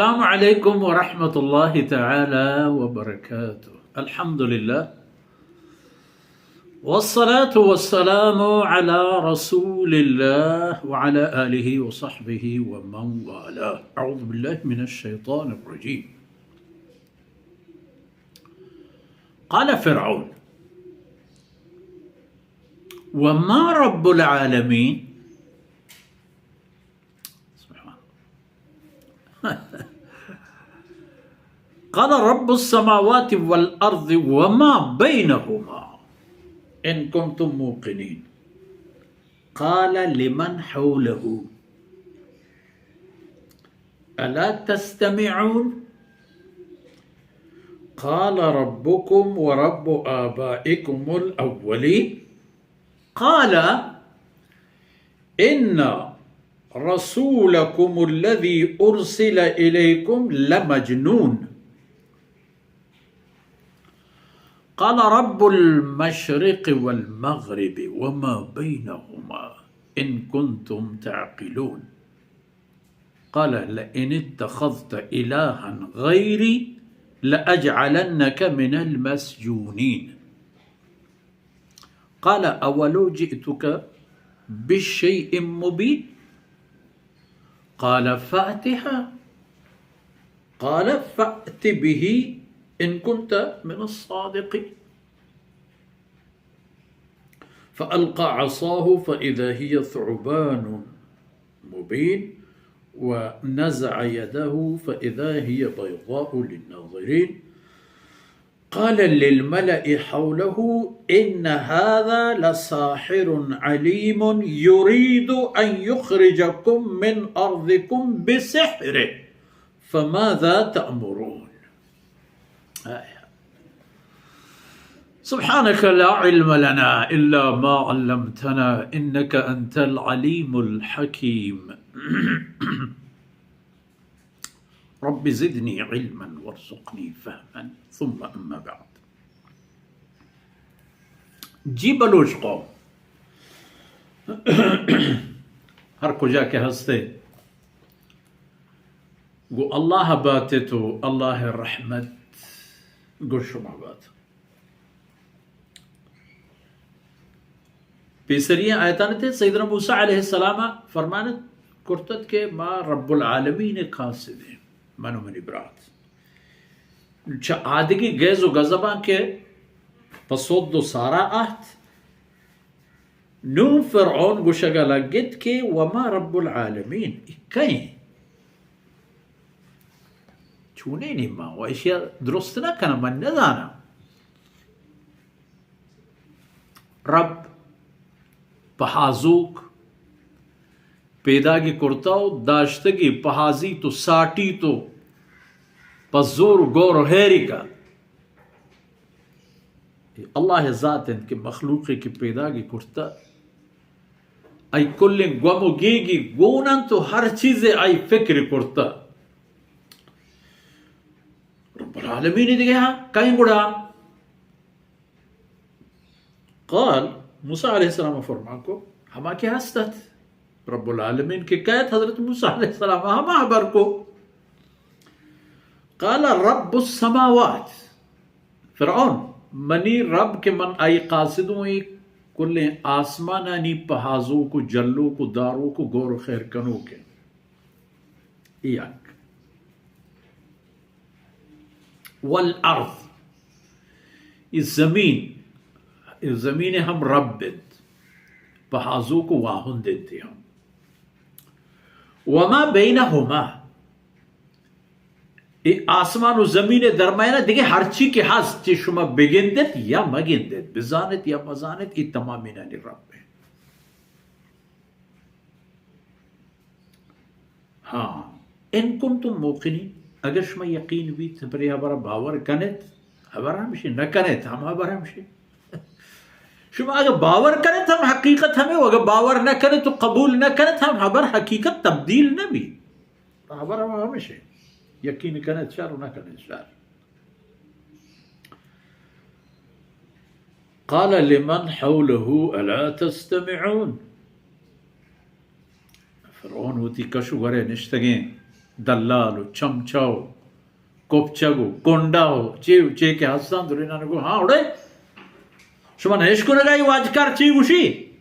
अस्सलामु अलैकुम व रहमतुल्लाहि तआला व बरकातुहू। अल्हम्दुलिल्लाह वस्सलातु वस्सलामु अला रसूलिल्लाह व अला आलिहि व सहबिहि व मन वालाह। अऊज़ु बिल्लाहि मिनश शैतानिर रजीम। क़ाल फ़िरऔन वमा रब्बुल आलमीन। क़ाल रब्बुस समावाति वल अर्ज़ि वमा बैनहुमा इन कुन्तुम मूक़िनीन। क़ाल लिमन हौलहु अला तस्तमिऊन। क़ाल रब्बुकुम व रब्बु आबाइकुमुल अव्वलीन। क़ाल इन्ना रसूलकुमुल्लज़ी उर्सिल इलैकुम लमजनून। क़ाल रब्बुल मशरिक़ि वल मग़रिबि वमा बैनहुमा इन कुन्तुम तअक़िलून। क़ाल लइन इत्तख़ज़्त इलाहन ग़ैरी लअजअलन्नक मिनल मस्जूनीन। क़ाल अवलो जिअतुक बिशैइन मुबीन। क़ाल फ़अतिहा। क़ाल फ़अत बिही इन कुन्त मिनस्सादिक़ीन। फ़अल्क़ा असाहु फ़इज़ा हिय थुअबानुन मुबीन व नज़अ यदहु फ़इज़ा हिय बैज़ाअु लिन्नाज़िरीन। क़ाल लिलमलइ हौलहु इन्न हाज़ा लसाहिरुन अलीमुन युरीदु अन युख़रिजकुम मिन अर्ज़िकुम बिसिहरिही फ़माज़ा तअमुरून। सुब्हानक ला इल्म लना इल्ला मा अल्लमतना इन्नका अंतल अलीमुल हकीम। रब्बि ज़िदनी इल्मन वरज़ुक़नी फ़हमन सुम्मा अम्मा बअद। जी बलूच कौम हर कुजा के हंसते गो अल्लाह बाते तो अल्लाह रहमत गो शुमा बात पेसरिया आयतान थे। सैयदना मूसा अलैहिस्सलाम फरमानत कुर्तत के मा रब्बुल आलमीन कासिदे मनो मनी ब्रात आदगी गैज़ गज़बा के पसोद सारा आहत नू फ़िरऔन गुशगा लगित के वमा रब्बुल आलमीन कहीं चूने निम्मा व अशिया दुरुस्त ना कना मन न जाना। रब पहाजूक पैदागी कुर्ताओ दाश्तगी पहाजी तो साटी तो पजोर गौर हैरी का अल्लाह ज़ात इनके मखलूक की पैदागी कुर्ता आई कुल्ल गम गेगी गोनन तो हर चीज़ आई फिक्र कुर्ता रब्बुल आलमीन दिखे हाँ कहीं गुड़ा। क़ाल मूसा अलैहिस्सलाम फरमा को हमा के हस्तत रब्बुल आलमीन के कैद हज़रत मूसा अलैहिस्सलाम हमा हबर को। क़ाल रब्बुस समावात फ़िरऔन मनी रब के मन आई कासिदों एक कुल्ले आसमानानी पहाजों को जल्लों को दारों को गौर खैर कनो के याक वल अर्ज़ इस ज़मीन हम रब बिद पहाजों को वाहुन देते हम वमा बैनहुमा आसमान और ज़मीन दरमियाना देखे हर ची के हस ची शुमा बेगिंदत या मगिंदत बिजानत या मजानत ई तमामीना नि रब है। हाँ इन कुन्तुम मूक़िनीन अगर शुमा यकीन भी तबरे हमारा बावर कनेत हमारा हमशे न कनेत हम हमारा हमशे शुमा अगर बावर करें तो हम हकीकत हमें अगर बावर न करें तो कबूल न करें तो हम हबर हकीकत तब्दील न भी हबर हम हमेशा यकीन करें चार न करें चार। क़ाल लिमन हौलहु अला तस्तमिऊन। फ़िरऔन होती कशु वरे निश्तगें دلاlu چمچاو kopçagu kondaho çe ke hastan durina go ha ore şuma neş konagai wajkar çi gushi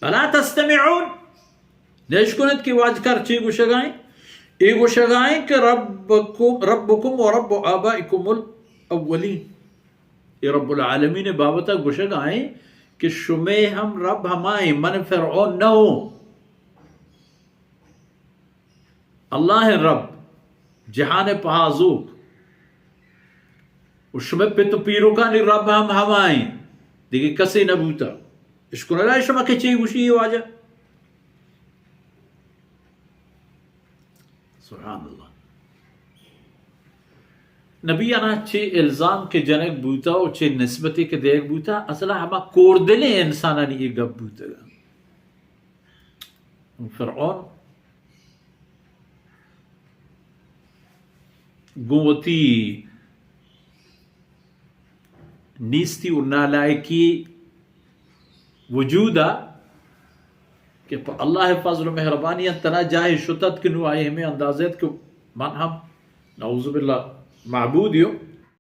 ألا تستمعون ليش كنت كي واجكر شي غشغاي اي غشغاي ربكم ورب آبائكم الأولين يا رب العالمين بابتا غشغاي कि शुमे हम रब हमाए मन फिरौन न हो अल्लाह रब जहान पहाजूक उसमें पे तो पीरों का नहीं रब हम हमाए देखिए कसे न बूता इसको ना शमा के चाहिए उसी वाजा सुभान अल्लाह नबी आना चे इल्जाम के जनक बूता और चे निस्बती के देख बूता असला हमा कोर दिले इंसान नहीं गब बूता फिरौन गुवती नीस्ती और नालायकी वजूदा कि अल्लाह फजल मेहरबानी तना जाए शुतत के नु आए हमें अंदाज़त के मन हम नऊज़ुबिल्लाह معبود